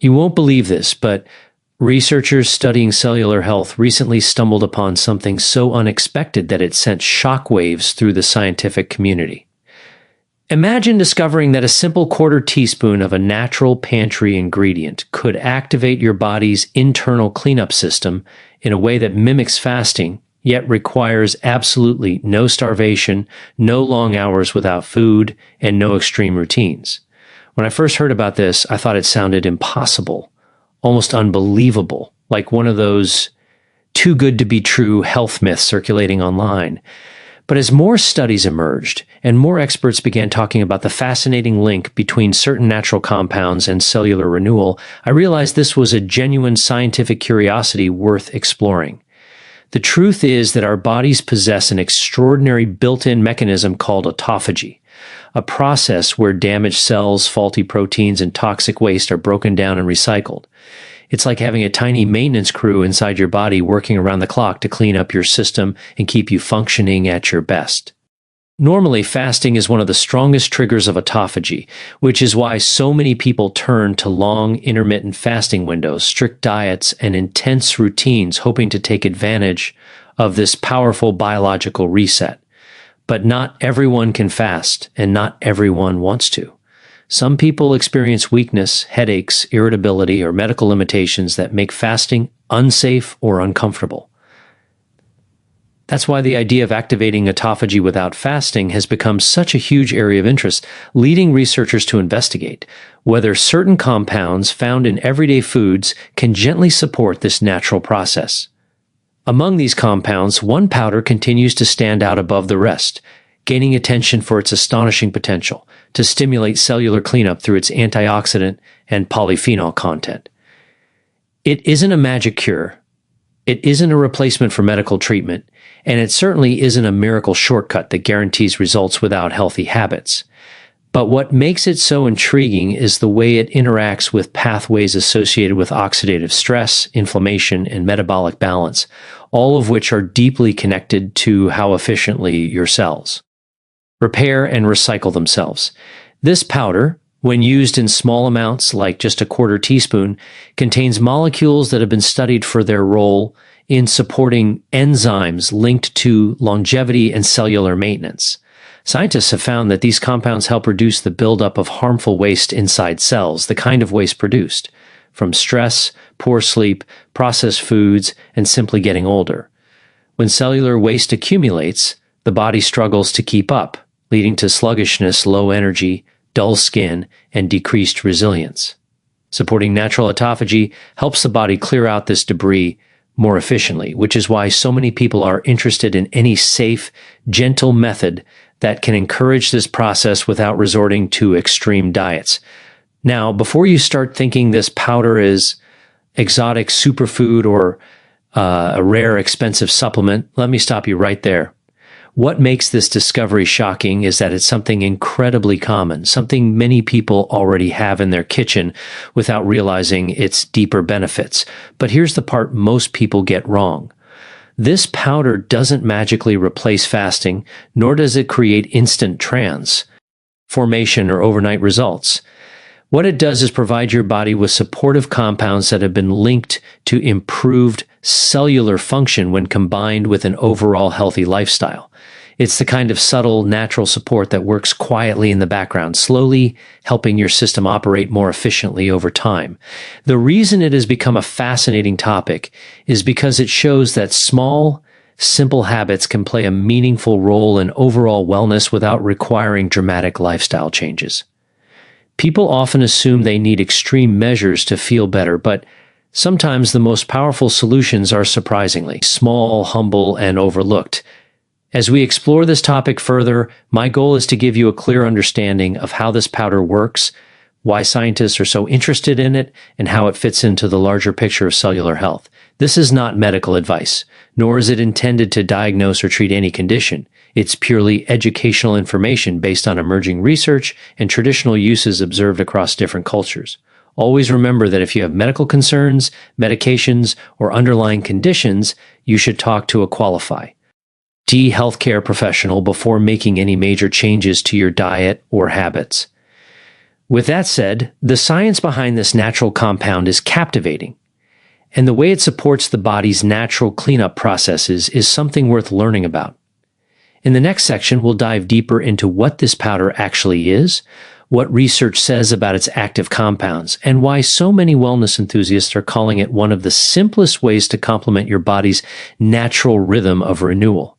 You won't believe this, but researchers studying cellular health recently stumbled upon something so unexpected that it sent shockwaves through the scientific community. Imagine discovering that a simple quarter teaspoon of a natural pantry ingredient could activate your body's internal cleanup system in a way that mimics fasting, yet requires absolutely no starvation, no long hours without food, and no extreme routines. When I first heard about this, I thought it sounded impossible, almost unbelievable, like one of those too good to be true health myths circulating online. But as more studies emerged and more experts began talking about the fascinating link between certain natural compounds and cellular renewal, I realized this was a genuine scientific curiosity worth exploring. The truth is that our bodies possess an extraordinary built-in mechanism called autophagy, a process where damaged cells, faulty proteins, and toxic waste are broken down and recycled. It's like having a tiny maintenance crew inside your body working around the clock to clean up your system and keep you functioning at your best. Normally, fasting is one of the strongest triggers of autophagy, which is why so many people turn to long, intermittent fasting windows, strict diets, and intense routines hoping to take advantage of this powerful biological reset. But not everyone can fast, and not everyone wants to. Some people experience weakness, headaches, irritability, or medical limitations that make fasting unsafe or uncomfortable. That's why the idea of activating autophagy without fasting has become such a huge area of interest, leading researchers to investigate whether certain compounds found in everyday foods can gently support this natural process. Among these compounds, one powder continues to stand out above the rest, gaining attention for its astonishing potential to stimulate cellular cleanup through its antioxidant and polyphenol content. It isn't a magic cure, it isn't a replacement for medical treatment, and it certainly isn't a miracle shortcut that guarantees results without healthy habits. But what makes it so intriguing is the way it interacts with pathways associated with oxidative stress, inflammation, and metabolic balance, all of which are deeply connected to how efficiently your cells repair and recycle themselves. This powder, when used in small amounts like just a quarter teaspoon, contains molecules that have been studied for their role in supporting enzymes linked to longevity and cellular maintenance. Scientists have found that these compounds help reduce the buildup of harmful waste inside cells, the kind of waste produced from stress, poor sleep, processed foods, and simply getting older. When cellular waste accumulates, the body struggles to keep up, leading to sluggishness, low energy, dull skin, and decreased resilience. Supporting natural autophagy helps the body clear out this debris more efficiently, which is why so many people are interested in any safe, gentle method that can encourage this process without resorting to extreme diets. Now, before you start thinking this powder is exotic superfood or a rare, expensive supplement, let me stop you right there. What makes this discovery shocking is that it's something incredibly common, something many people already have in their kitchen without realizing its deeper benefits. But here's the part most people get wrong. This powder doesn't magically replace fasting, nor does it create instant transformation or overnight results. What it does is provide your body with supportive compounds that have been linked to improved cellular function when combined with an overall healthy lifestyle. It's the kind of subtle, natural support that works quietly in the background, slowly helping your system operate more efficiently over time. The reason it has become a fascinating topic is because it shows that small, simple habits can play a meaningful role in overall wellness without requiring dramatic lifestyle changes. People often assume they need extreme measures to feel better, but sometimes the most powerful solutions are surprisingly small, humble, and overlooked. As we explore this topic further, my goal is to give you a clear understanding of how this powder works, why scientists are so interested in it, and how it fits into the larger picture of cellular health. This is not medical advice, nor is it intended to diagnose or treat any condition. It's purely educational information based on emerging research and traditional uses observed across different cultures. Always remember that if you have medical concerns, medications, or underlying conditions, you should talk to a qualified healthcare professional before making any major changes to your diet or habits. With that said, the science behind this natural compound is captivating, and the way it supports the body's natural cleanup processes is something worth learning about. In the next section, we'll dive deeper into what this powder actually is, what research says about its active compounds, and why so many wellness enthusiasts are calling it one of the simplest ways to complement your body's natural rhythm of renewal.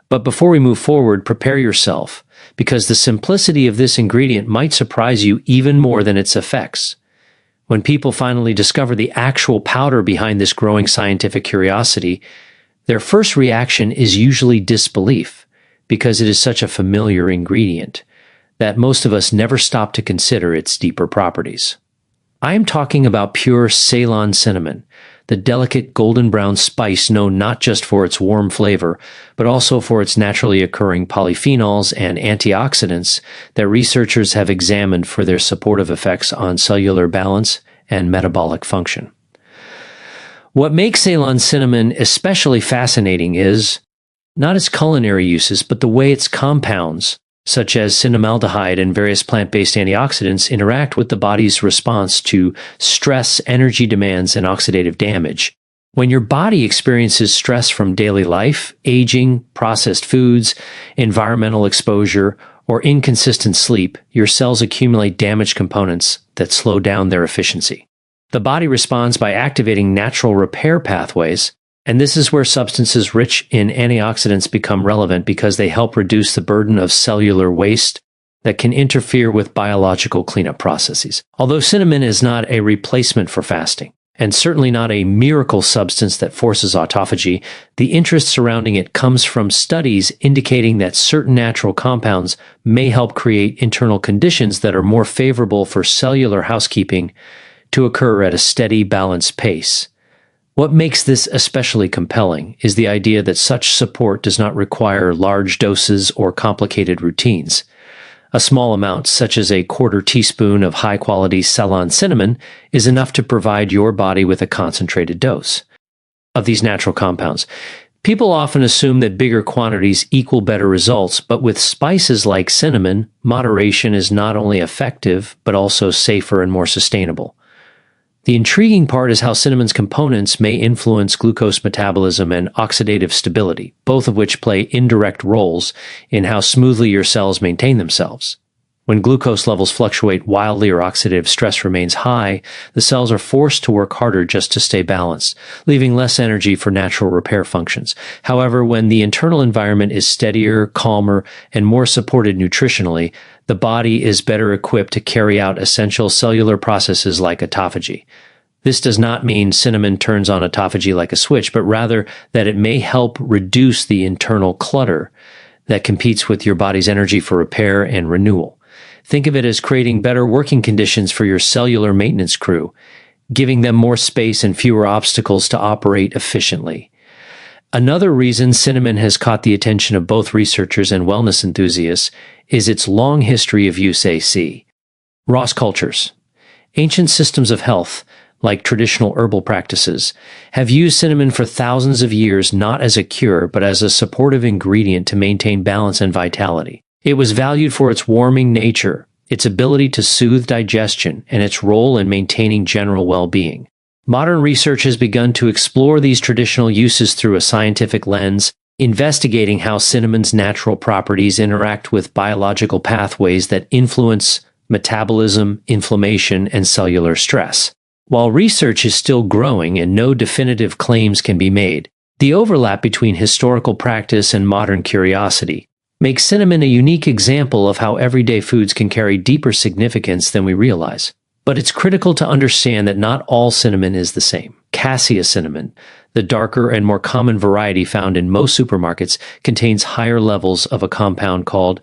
But before we move forward, prepare yourself, because the simplicity of this ingredient might surprise you even more than its effects. When people finally discover the actual powder behind this growing scientific curiosity, their first reaction is usually disbelief, because it is such a familiar ingredient that most of us never stop to consider its deeper properties. I am talking about pure Ceylon cinnamon, the delicate golden brown spice known not just for its warm flavor, but also for its naturally occurring polyphenols and antioxidants that researchers have examined for their supportive effects on cellular balance and metabolic function. What makes Ceylon cinnamon especially fascinating is not its culinary uses, but the way its compounds, such as cinnamaldehyde and various plant-based antioxidants, interact with the body's response to stress, energy demands, and oxidative damage. When your body experiences stress from daily life, aging, processed foods, environmental exposure, or inconsistent sleep, your cells accumulate damaged components that slow down their efficiency. The body responds by activating natural repair pathways, and this is where substances rich in antioxidants become relevant because they help reduce the burden of cellular waste that can interfere with biological cleanup processes. Although cinnamon is not a replacement for fasting, and certainly not a miracle substance that forces autophagy, the interest surrounding it comes from studies indicating that certain natural compounds may help create internal conditions that are more favorable for cellular housekeeping to occur at a steady, balanced pace. What makes this especially compelling is the idea that such support does not require large doses or complicated routines. A small amount, such as a quarter teaspoon of high-quality Ceylon cinnamon, is enough to provide your body with a concentrated dose of these natural compounds. People often assume that bigger quantities equal better results, but with spices like cinnamon, moderation is not only effective, but also safer and more sustainable. The intriguing part is how cinnamon's components may influence glucose metabolism and oxidative stability, both of which play indirect roles in how smoothly your cells maintain themselves. When glucose levels fluctuate wildly or oxidative stress remains high, the cells are forced to work harder just to stay balanced, leaving less energy for natural repair functions. However, when the internal environment is steadier, calmer, and more supported nutritionally, the body is better equipped to carry out essential cellular processes like autophagy. This does not mean cinnamon turns on autophagy like a switch, but rather that it may help reduce the internal clutter that competes with your body's energy for repair and renewal. Think of it as creating better working conditions for your cellular maintenance crew, giving them more space and fewer obstacles to operate efficiently. Another reason cinnamon has caught the attention of both researchers and wellness enthusiasts is its long history of use. Ross cultures, ancient systems of health, like traditional herbal practices, have used cinnamon for thousands of years not as a cure but as a supportive ingredient to maintain balance and vitality. It was valued for its warming nature, its ability to soothe digestion, and its role in maintaining general well-being. Modern research has begun to explore these traditional uses through a scientific lens, investigating how cinnamon's natural properties interact with biological pathways that influence metabolism, inflammation, and cellular stress. While research is still growing and no definitive claims can be made, the overlap between historical practice and modern curiosity makes cinnamon a unique example of how everyday foods can carry deeper significance than we realize. But it's critical to understand that not all cinnamon is the same. Cassia cinnamon, the darker and more common variety found in most supermarkets, contains higher levels of a compound called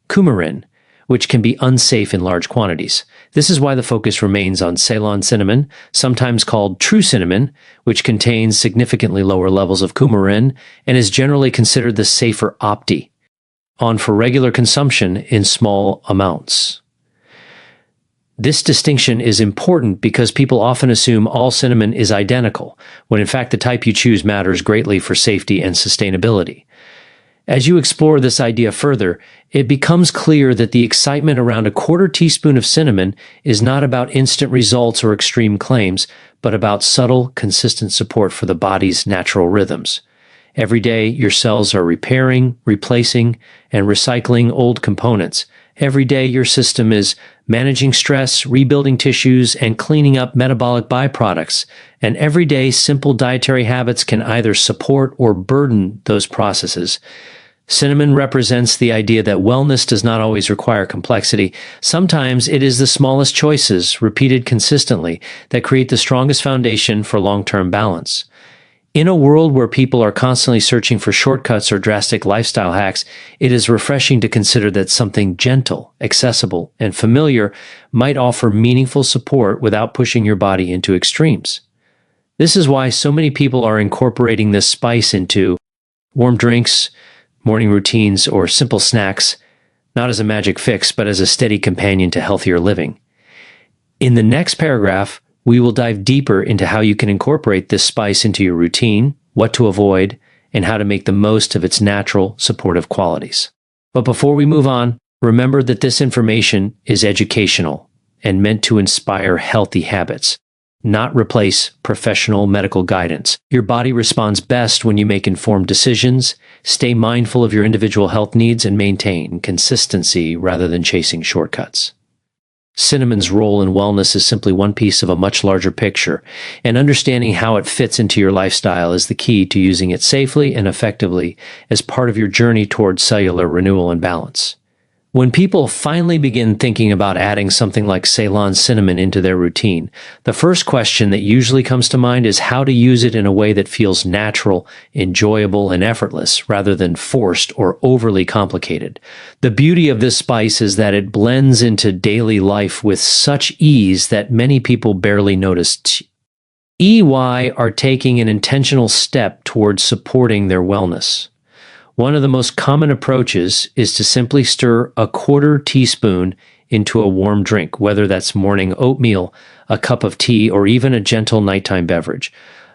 coumarin, which can be unsafe in large quantities. This is why the focus remains on Ceylon cinnamon, sometimes called true cinnamon, which contains significantly lower levels of coumarin and is generally considered the safer opti, on for regular consumption in small amounts. This distinction is important because people often assume all cinnamon is identical, when in fact the type you choose matters greatly for safety and sustainability. As you explore this idea further, it becomes clear that the excitement around a quarter teaspoon of cinnamon is not about instant results or extreme claims, but about subtle, consistent support for the body's natural rhythms. Every day, your cells are repairing, replacing, and recycling old components. Every day, your system is managing stress, rebuilding tissues, and cleaning up metabolic byproducts. And every day, simple dietary habits can either support or burden those processes. Cinnamon represents the idea that wellness does not always require complexity. Sometimes it is the smallest choices, repeated consistently, that create the strongest foundation for long-term balance. In a world where people are constantly searching for shortcuts or drastic lifestyle hacks, it is refreshing to consider that something gentle, accessible, and familiar might offer meaningful support without pushing your body into extremes. This is why so many people are incorporating this spice into warm drinks, morning routines, or simple snacks, not as a magic fix, but as a steady companion to healthier living. In the next paragraph, we will dive deeper into how you can incorporate this spice into your routine, what to avoid, and how to make the most of its natural, supportive qualities. But before we move on, remember that this information is educational and meant to inspire healthy habits, not replace professional medical guidance. Your body responds best when you make informed decisions, stay mindful of your individual health needs, and maintain consistency rather than chasing shortcuts. Cinnamon's role in wellness is simply one piece of a much larger picture, and understanding how it fits into your lifestyle is the key to using it safely and effectively as part of your journey towards cellular renewal and balance. When people finally begin thinking about adding something like Ceylon cinnamon into their routine, the first question that usually comes to mind is how to use it in a way that feels natural, enjoyable, and effortless, rather than forced or overly complicated. The beauty of this spice is that it blends into daily life with such ease that many people barely notice. EY are taking an intentional step towards supporting their wellness. One of the most common approaches is to simply stir a quarter teaspoon into a warm drink, whether that's morning oatmeal, a cup of tea, or even a gentle nighttime beverage.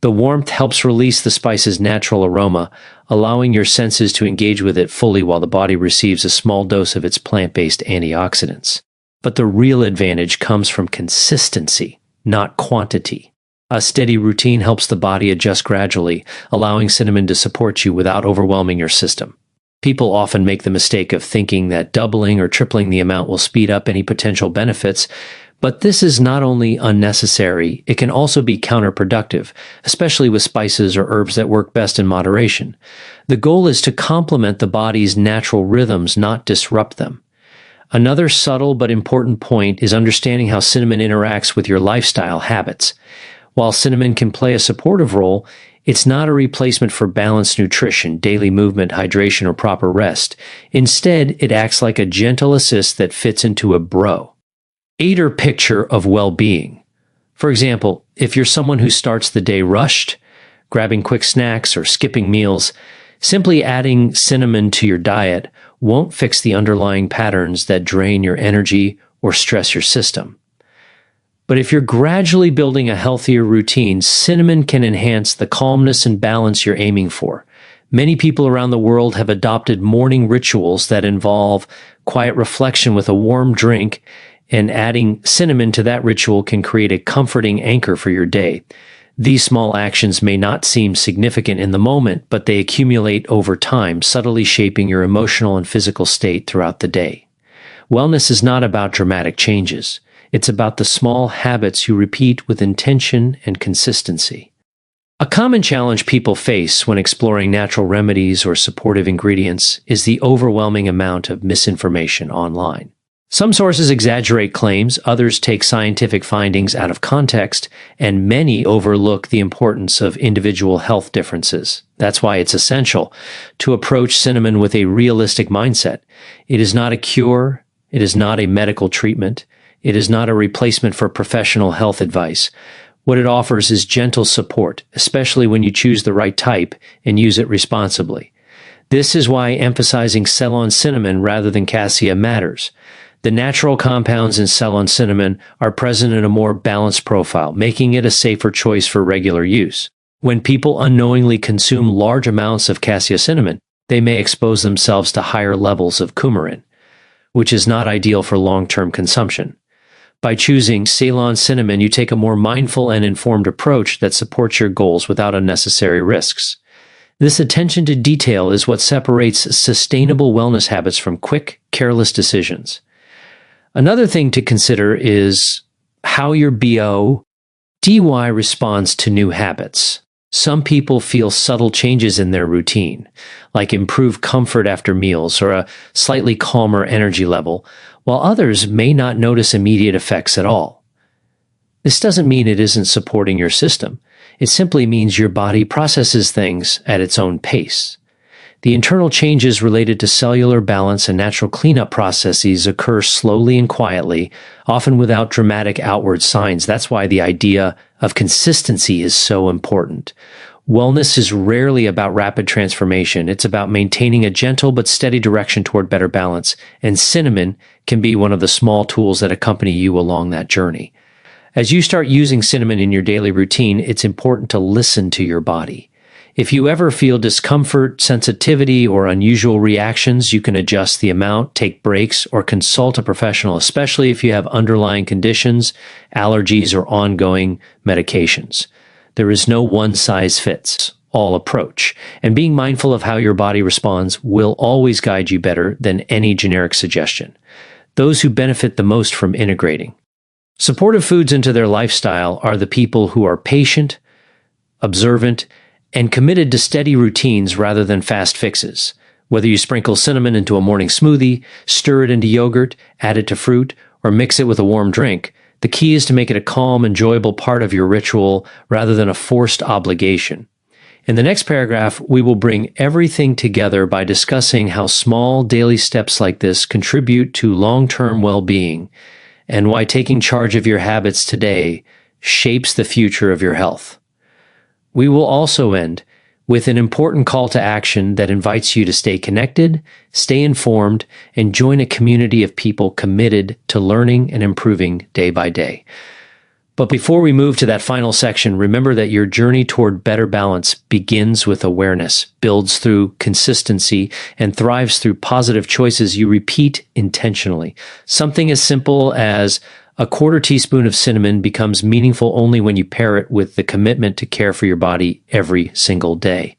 The warmth helps release the spice's natural aroma, allowing your senses to engage with it fully while the body receives a small dose of its plant-based antioxidants. But the real advantage comes from consistency, not quantity. A steady routine helps the body adjust gradually, allowing cinnamon to support you without overwhelming your system. People often make the mistake of thinking that doubling or tripling the amount will speed up any potential benefits, but this is not only unnecessary, it can also be counterproductive, especially with spices or herbs that work best in moderation. The goal is to complement the body's natural rhythms, not disrupt them. Another subtle but important point is understanding how cinnamon interacts with your lifestyle habits. While cinnamon can play a supportive role, it's not a replacement for balanced nutrition, daily movement, hydration, or proper rest. Instead, it acts like a gentle assist that fits into a aider picture of well-being. For example, if you're someone who starts the day rushed, grabbing quick snacks, or skipping meals, simply adding cinnamon to your diet won't fix the underlying patterns that drain your energy or stress your system. But if you're gradually building a healthier routine, cinnamon can enhance the calmness and balance you're aiming for. Many people around the world have adopted morning rituals that involve quiet reflection with a warm drink, and adding cinnamon to that ritual can create a comforting anchor for your day. These small actions may not seem significant in the moment, but they accumulate over time, subtly shaping your emotional and physical state throughout the day. Wellness is not about dramatic changes. It's about the small habits you repeat with intention and consistency. A common challenge people face when exploring natural remedies or supportive ingredients is the overwhelming amount of misinformation online. Some sources exaggerate claims, others take scientific findings out of context, and many overlook the importance of individual health differences. That's why it's essential to approach cinnamon with a realistic mindset. It is not a cure. It is not a medical treatment. It is not a replacement for professional health advice. What it offers is gentle support, especially when you choose the right type and use it responsibly. This is why emphasizing Ceylon cinnamon rather than cassia matters. The natural compounds in Ceylon cinnamon are present in a more balanced profile, making it a safer choice for regular use. When people unknowingly consume large amounts of cassia cinnamon, they may expose themselves to higher levels of coumarin, which is not ideal for long-term consumption. By choosing Ceylon cinnamon, you take a more mindful and informed approach that supports your goals without unnecessary risks. This attention to detail is what separates sustainable wellness habits from quick, careless decisions. Another thing to consider is how your BODY responds to new habits. Some people feel subtle changes in their routine, like improved comfort after meals or a slightly calmer energy level, while others may not notice immediate effects at all. This doesn't mean it isn't supporting your system. It simply means your body processes things at its own pace. The internal changes related to cellular balance and natural cleanup processes occur slowly and quietly, often without dramatic outward signs. That's why the idea of consistency is so important. Wellness is rarely about rapid transformation. It's about maintaining a gentle but steady direction toward better balance, and cinnamon can be one of the small tools that accompany you along that journey. As you start using cinnamon in your daily routine, it's important to listen to your body. If you ever feel discomfort, sensitivity, or unusual reactions, you can adjust the amount, take breaks, or consult a professional, especially if you have underlying conditions, allergies, or ongoing medications. There is no one-size-fits-all approach, and being mindful of how your body responds will always guide you better than any generic suggestion. Those who benefit the most from integrating supportive foods into their lifestyle are the people who are patient, observant, and committed to steady routines rather than fast fixes. Whether you sprinkle cinnamon into a morning smoothie, stir it into yogurt, add it to fruit, or mix it with a warm drink, the key is to make it a calm, enjoyable part of your ritual rather than a forced obligation. In the next paragraph, we will bring everything together by discussing how small daily steps like this contribute to long-term well-being and why taking charge of your habits today shapes the future of your health. We will also end with an important call to action that invites you to stay connected, stay informed, and join a community of people committed to learning and improving day by day. But before we move to that final section, remember that your journey toward better balance begins with awareness, builds through consistency, and thrives through positive choices you repeat intentionally. Something as simple as a quarter teaspoon of cinnamon becomes meaningful only when you pair it with the commitment to care for your body every single day.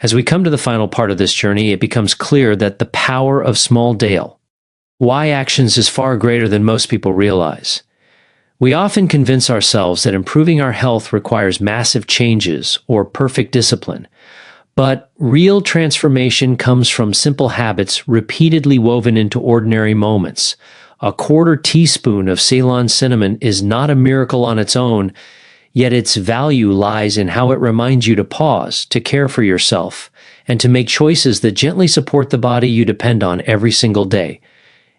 As we come to the final part of this journey, it becomes clear that the power of small daily actions is far greater than most people realize. We often convince ourselves that improving our health requires massive changes or perfect discipline, but real transformation comes from simple habits repeatedly woven into ordinary moments. A quarter teaspoon of Ceylon cinnamon is not a miracle on its own, yet its value lies in how it reminds you to pause, to care for yourself, and to make choices that gently support the body you depend on every single day.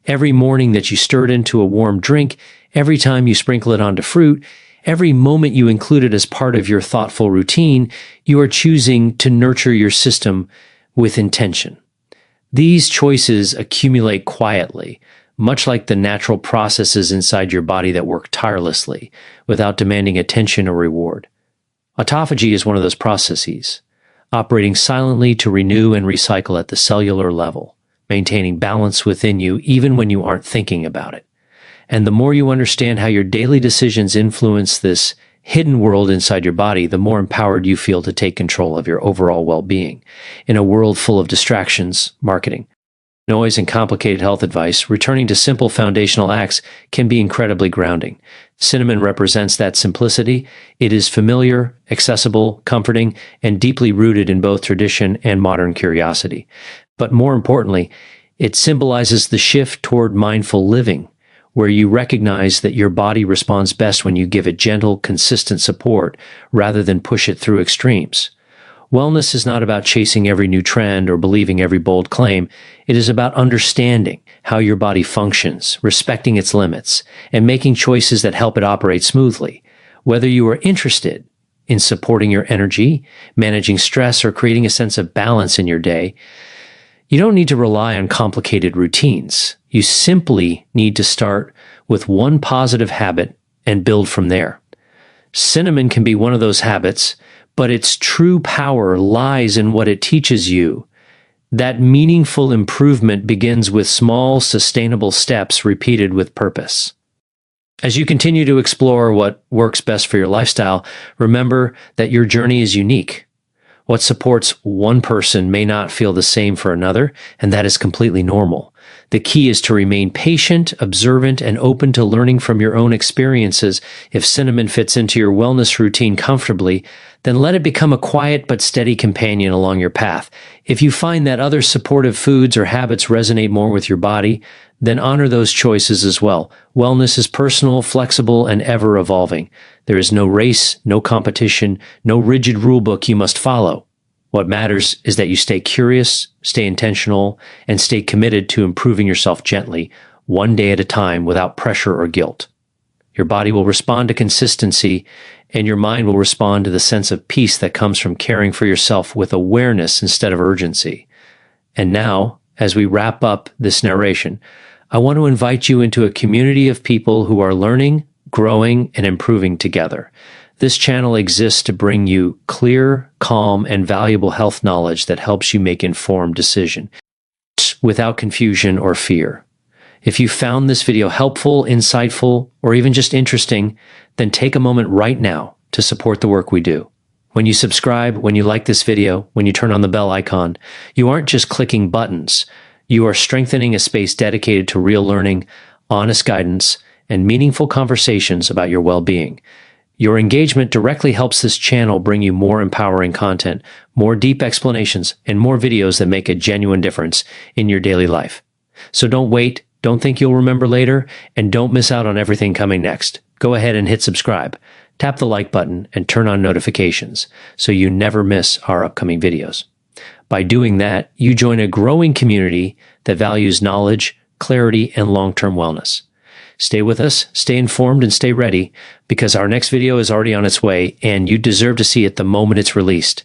Every morning that you stir it into a warm drink, every time you sprinkle it onto fruit, every moment you include it as part of your thoughtful routine, you are choosing to nurture your system with intention. These choices accumulate quietly, much like the natural processes inside your body that work tirelessly, without demanding attention or reward. Autophagy is one of those processes, operating silently to renew and recycle at the cellular level, maintaining balance within you even when you aren't thinking about it. And the more you understand how your daily decisions influence this hidden world inside your body, the more empowered you feel to take control of your overall well-being. In a world full of distractions, marketing, noise, and complicated health advice, returning to simple foundational acts can be incredibly grounding. Cinnamon represents that simplicity. It is familiar, accessible, comforting, and deeply rooted in both tradition and modern curiosity. But more importantly, it symbolizes the shift toward mindful living, where you recognize that your body responds best when you give it gentle, consistent support rather than push it through extremes. Wellness is not about chasing every new trend or believing every bold claim. It is about understanding how your body functions, respecting its limits, and making choices that help it operate smoothly. Whether you are interested in supporting your energy, managing stress, or creating a sense of balance in your day, you don't need to rely on complicated routines. You simply need to start with one positive habit and build from there. Cinnamon can be one of those habits, but its true power lies in what it teaches you That meaningful improvement begins with small, sustainable steps repeated with purpose. As you continue to explore what works best for your lifestyle, remember that your journey is unique. What supports one person may not feel the same for another, and that is completely normal. The key is to remain patient, observant, and open to learning from your own experiences. If cinnamon fits into your wellness routine comfortably, then let it become a quiet but steady companion along your path. If you find that other supportive foods or habits resonate more with your body, then honor those choices as well. Wellness is personal, flexible, and ever evolving. There is no race, no competition, no rigid rule book you must follow. What matters is that you stay curious, stay intentional, and stay committed to improving yourself gently, one day at a time without pressure or guilt. Your body will respond to consistency, and your mind will respond to the sense of peace that comes from caring for yourself with awareness instead of urgency. And now, as we wrap up this narration, I want to invite you into a community of people who are learning, growing, and improving together. This channel exists to bring you clear, calm, and valuable health knowledge that helps you make informed decisions without confusion or fear. If you found this video helpful, insightful, or even just interesting, then take a moment right now to support the work we do. When you subscribe, when you like this video, when you turn on the bell icon, you aren't just clicking buttons. You are strengthening a space dedicated to real learning, honest guidance, and meaningful conversations about your well-being. Your engagement directly helps this channel bring you more empowering content, more deep explanations, and more videos that make a genuine difference in your daily life. So don't wait, don't think you'll remember later, and don't miss out on everything coming next. Go ahead and hit subscribe, tap the like button, and turn on notifications so you never miss our upcoming videos. By doing that, you join a growing community that values knowledge, clarity, and long-term wellness. Stay with us, stay informed, and stay ready, because our next video is already on its way, and you deserve to see it the moment it's released.